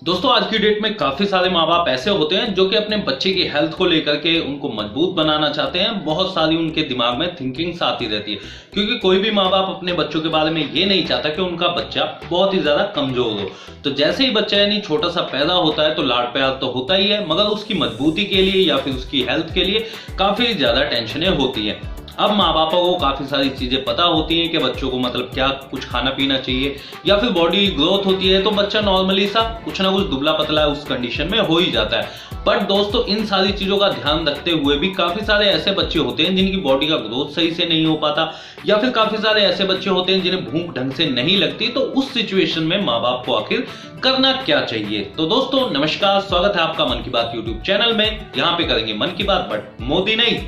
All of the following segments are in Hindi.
दोस्तों आज की डेट में काफी सारे माँ बाप ऐसे होते हैं जो कि अपने बच्चे की हेल्थ को लेकर के उनको मजबूत बनाना चाहते हैं। बहुत सारी उनके दिमाग में थिंकिंग्स आती रहती है, क्योंकि कोई भी माँ बाप अपने बच्चों के बारे में ये नहीं चाहता कि उनका बच्चा बहुत ही ज्यादा कमजोर हो। तो जैसे ही बच्चा यानी छोटा सा पैदा होता है तो लाड प्यार तो होता ही है, मगर उसकी मजबूती के लिए या फिर उसकी हेल्थ के लिए काफी ज्यादा टेंशनें होती है। अब माँ बापों को काफी सारी चीजें पता होती हैं कि बच्चों को मतलब क्या कुछ खाना पीना चाहिए, या फिर बॉडी ग्रोथ होती है तो बच्चा नॉर्मली सा कुछ ना कुछ दुबला पतला उस कंडीशन में हो ही जाता है। पर दोस्तों इन सारी चीजों का ध्यान रखते हुए भी काफी सारे ऐसे बच्चे होते हैं जिनकी बॉडी का ग्रोथ सही से नहीं हो पाता, या फिर काफी सारे ऐसे बच्चे होते हैं जिन्हें भूख ढंग से नहीं लगती। तो उस सिचुएशन में माँ बाप को आखिर करना क्या चाहिए। तो दोस्तों नमस्कार, स्वागत है आपका मन की बात यूट्यूब चैनल में। यहाँ पे करेंगे मन की बात, बट मोदी नहीं,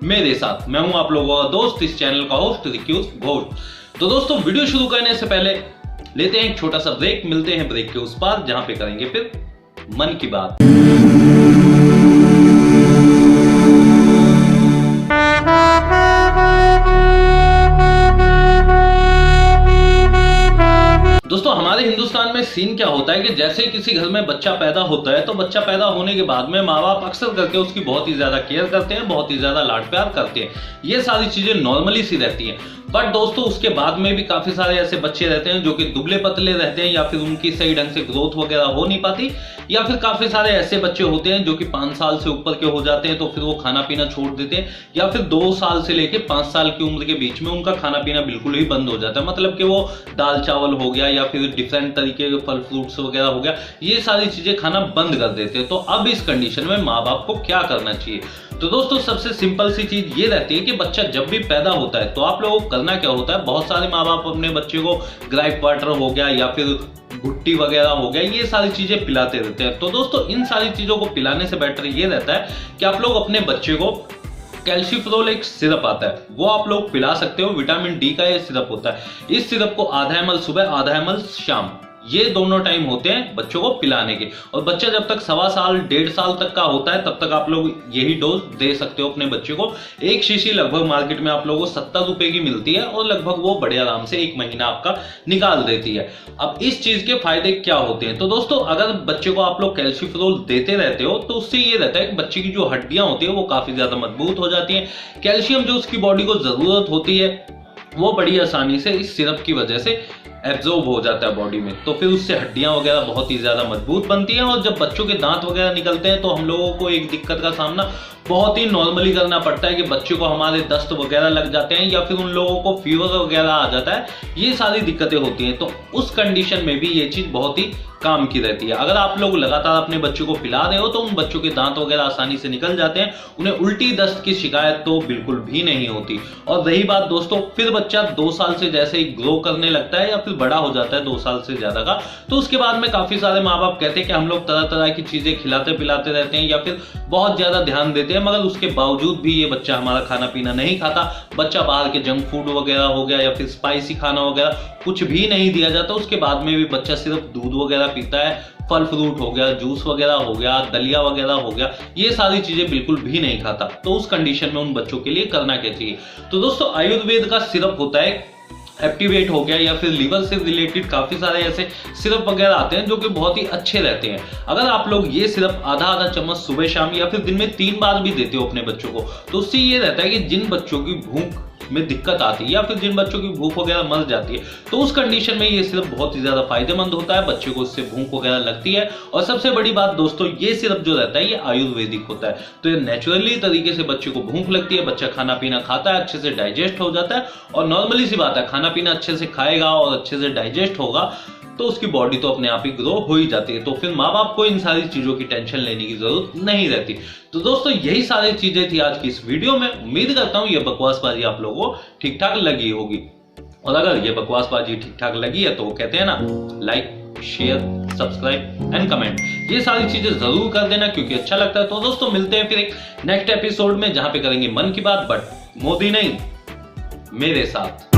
मेरे साथ। मैं हूं आप लोगों का दोस्त, इस चैनल का होस्ट रिक्यूज घोष। तो दोस्तों वीडियो शुरू करने से पहले लेते हैं एक छोटा सा ब्रेक, मिलते हैं ब्रेक के उस पार जहां पे करेंगे फिर मन की बात। दोस्तों हमारे हिंदुस्तान में सीन क्या होता है कि जैसे ही किसी घर में बच्चा पैदा होता है तो बच्चा पैदा होने के बाद में माँ बाप अक्सर करके उसकी बहुत ही ज्यादा केयर करते हैं, बहुत ही ज्यादा लाड प्यार करते हैं। ये सारी चीजें नॉर्मली सी रहती हैं। बट दोस्तों उसके बाद में भी काफी सारे ऐसे बच्चे रहते हैं जो कि दुबले पतले रहते हैं, या फिर उनकी सही ढंग से ग्रोथ वगैरह हो नहीं पाती, या फिर काफी सारे ऐसे बच्चे होते हैं जो कि 5 साल से ऊपर के हो जाते हैं तो फिर वो खाना पीना छोड़ देते हैं, या फिर 2 साल से लेके 5 साल की उम्र के बीच में उनका खाना पीना बिल्कुल ही बंद हो जाता है। मतलब कि वो दाल चावल हो गया या फिर डिफरेंट तरीके के फल फ्रूट्स वगैरह हो गया, ये सारी चीजें खाना बंद कर देते हैं। तो अब इस कंडीशन में माँ बाप को क्या करना चाहिए? तो दोस्तों सबसे सिंपल सी चीज ये रहती है कि बच्चा जब भी पैदा होता है तो आप लोगों को करना क्या होता है, बहुत सारे माँ बाप अपने बच्चे को ग्राइप वाटर हो गया या फिर भुट्टी वगैरह हो गया, ये सारी चीजें पिलाते रहते हैं। तो दोस्तों इन सारी चीजों को पिलाने से बेटर ये रहता है कि आप लोग अपने बच्चे को कैल्शिफ्लोल एक सिरप आता है, वो आप लोग पिला सकते हो। विटामिन डी का ये सिरप होता है। इस सिरप को आधा ml सुबह, आधा ml शाम, ये दोनों टाइम होते हैं बच्चों को पिलाने के। और बच्चा जब तक 1.25 साल 1.5 साल तक का होता है तब तक आप लोग यही डोज दे सकते हो अपने बच्चे को। एक शीशी लगभग मार्केट में आप लोगों को 70 रुपए की मिलती है और लगभग वो बड़े आराम से 1 महीना आपका निकाल देती है। अब इस चीज के फायदे क्या होते हैं? तो दोस्तों अगर बच्चे को आप लोग कैल्शिफ्लोल देते रहते हो तो उससे ये रहता है कि बच्चे की जो हड्डियां होती है वो काफी ज्यादा मजबूत हो जाती है। कैल्शियम जो उसकी बॉडी को जरूरत होती है वो बड़ी आसानी से इस सिरप की वजह से एब्जॉर्ब हो जाता है बॉडी में, तो फिर उससे हड्डियां वगैरह बहुत ही ज्यादा मजबूत बनती हैं। और जब बच्चों के दांत वगैरह निकलते हैं तो हम लोगों को एक दिक्कत का सामना बहुत ही नॉर्मली करना पड़ता है कि बच्चों को हमारे दस्त वगैरह लग जाते हैं या फिर उन लोगों को फीवर वगैरह आ जाता है। ये सारी दिक्कतें होती हैं। तो उस कंडीशन में भी ये चीज बहुत ही काम की रहती है। अगर आप लोग लगातार अपने बच्चों को पिला रहे हो तो उन बच्चों के दांत वगैरह आसानी से निकल जाते हैं, उन्हें उल्टी दस्त की शिकायत तो बिल्कुल भी नहीं होती। और रही बात दोस्तों, फिर बच्चा 2 साल से जैसे ही ग्रो करने लगता है या फिर बड़ा हो जाता है 2 साल से ज्यादा का, तो उसके बाद में काफी सारे माँ बाप कहते हैं कि हम लोग तरह तरह की चीजें खिलाते पिलाते रहते हैं या फिर बहुत ज्यादा ध्यान देते हैं, मगर उसके बावजूद भी ये बच्चा हमारा खाना पीना नहीं खाता। बच्चा बाहर के जंक फूड वगैरह हो गया या फिर स्पाइसी खाना वगैरह कुछ भी नहीं दिया जाता, उसके बाद में भी बच्चा सिर्फ दूध वगैरह पीता है, फल फ्रूट हो गया, जूस वगैरह हो गया, दलिया वगैरह हो गया, ये सारी चीजें बिल्कुल भी नहीं खाता। तो उस कंडीशन में उन बच्चों के लिए करना क्या चाहिए? तो दोस्तों आयुर्वेद का सिरप होता है, एक्टिवेट हो गया, या फिर लिवर से रिलेटेड काफी सारे ऐसे सिरप वगैरह आते हैं जो कि बहुत ही अच्छे रहते हैं। अगर आप लोग ये सिरप आधा आधा चम्मच सुबह शाम या फिर दिन में 3 बार भी देते हो अपने बच्चों को, तो उससे ये रहता है कि जिन बच्चों की भूख में दिक्कत आती है या फिर जिन बच्चों की भूख वगैरह मर जाती है, तो उस कंडीशन में ये सिरप बहुत ही ज्यादा फायदेमंद होता है। बच्चे को इससे भूख वगैरह लगती है। और सबसे बड़ी बात दोस्तों, ये सिरप जो रहता है ये आयुर्वेदिक होता है, तो ये नेचुरली तरीके से बच्चे को भूख लगती है, बच्चा खाना पीना खाता है, अच्छे से डाइजेस्ट हो जाता है। और नॉर्मली सी बात है, खाना पीना अच्छे से खाएगा और अच्छे से डाइजेस्ट होगा तो उसकी बॉडी तो अपने आप ही ग्रो हो ही जाती है। तो फिर माँ बाप को इन सारी चीजों की टेंशन लेने की जरूरत नहीं रहती। तो दोस्तों यही सारी चीजें थी आज की इस वीडियो में। उम्मीद करता हूँ ये बकवासबाजी आप लोगों को ठीक ठाक लगी होगी। और अगर ये बकवासबाजी ठीक ठाक लगी है तो वो कहते हैं ना, like share subscribe and comment, ये सारी चीजें जरूर कर देना क्योंकि अच्छा लगता है। तो दोस्तों मिलते हैं फिर एक नेक्स्ट एपिसोड में जहां पे करेंगे मन की बात, बट मोदी नहीं, मेरे साथ।